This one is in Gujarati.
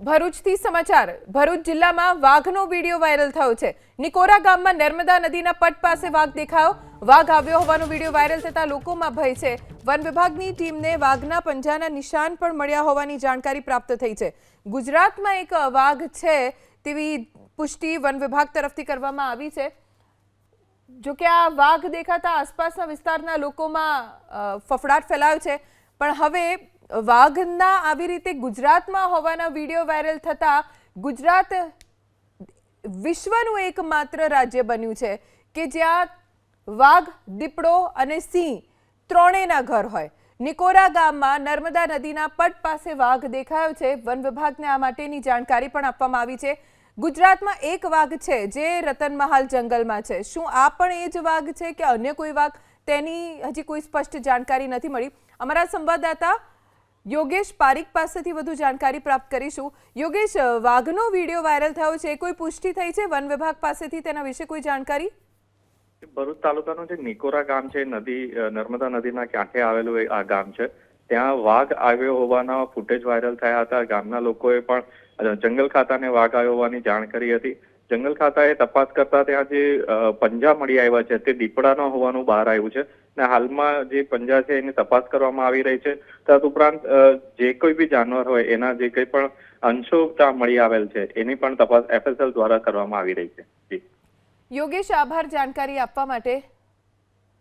ભરૂચથી સમાચાર ભરૂચ જિલ્લામાં વાઘનો વિડિયો વાયરલ થયો છે। નિકોરા ગામમાં નર્મદા નદીના પટ પાસે વાઘ દેખાયો। વાઘ આવ્યો હોવાનો વિડિયો વાયરલ થતા લોકોમાં ભય છે। વન વિભાગની ટીમને વાઘના પંજાના નિશાન પણ મળ્યા હોવાની જાણકારી પ્રાપ્ત થઈ છે। ગુજરાતમાં એક વાઘ છે તેવી પુષ્ટિ વન વિભાગ તરફથી કરવામાં આવી છે। જો કે આ વાઘ દેખાતા આસપાસના વિસ્તારના લોકોમાં ફફડાટ ફેલાયો છે, પણ હવે વાઘના આવી રીતે ગુજરાતમાં હોવાના વિડિયો વાયરલ થતા ગુજરાત વિશ્વનું એકમાત્ર રાજ્ય બન્યું છે કે જ્યાં વાઘ, દીપડો અને સિંહ ત્રણેયના ઘર હોય। નિકોરા ગામમાં નર્મદા નદીના પટ પાસે વાઘ દેખાયો છે। વન વિભાગને આ માટેની જાણકારી પણ આપવામાં આવી છે। ગુજરાતમાં એક વાઘ છે જે રતનમહાલ જંગલમાં છે। શું આ પણ એ જ વાઘ છે કે અન્ય કોઈ વાઘ, તેની હજી કોઈ સ્પષ્ટ જાણકારી નથી મળી। અમારા સંવાદદાતા યોગેશ પારીક પાસેથી વધુ જાણકારી પ્રાપ્ત કરીશું। યોગેશ, વાઘનો વિડિયો વાયરલ થયો છે, કોઈ પુષ્ટિ થઈ છે વન વિભાગ પાસેથી તેના વિશે કોઈ જાણકારી? ભરૂચ તાલુકાનું જે નિકોરા ગામ છે, નર્મદા નદીના કાંઠે આવેલું આ ગામ છે, ત્યાં વાઘ આવ્યો હોવાના ફૂટેજ વાયરલ થયા હતા। ગામના લોકોએ પણ જંગલ ખાતાને વાઘ આવ્યો હોવાની જાણ કરી હતી। જંગલ ખાતાએ તપાસ કરતા ત્યાં જે પંજા મળી આવ્યા છે તે દીપડાના હોવાનું બહાર આવ્યું છે અને હાલમાં જે પંજા છે એની તપાસ કરવામાં આવી રહી છે। તદુપરાંત જે કોઈ બી જાનવર હોય એના જે કંઈ પણ અંશો ત્યાં મળી આવેલ છે એની પણ તપાસ FSL દ્વારા કરવામાં આવી રહી છે। યોગેશ, આભાર જાણકારી આપવા માટે।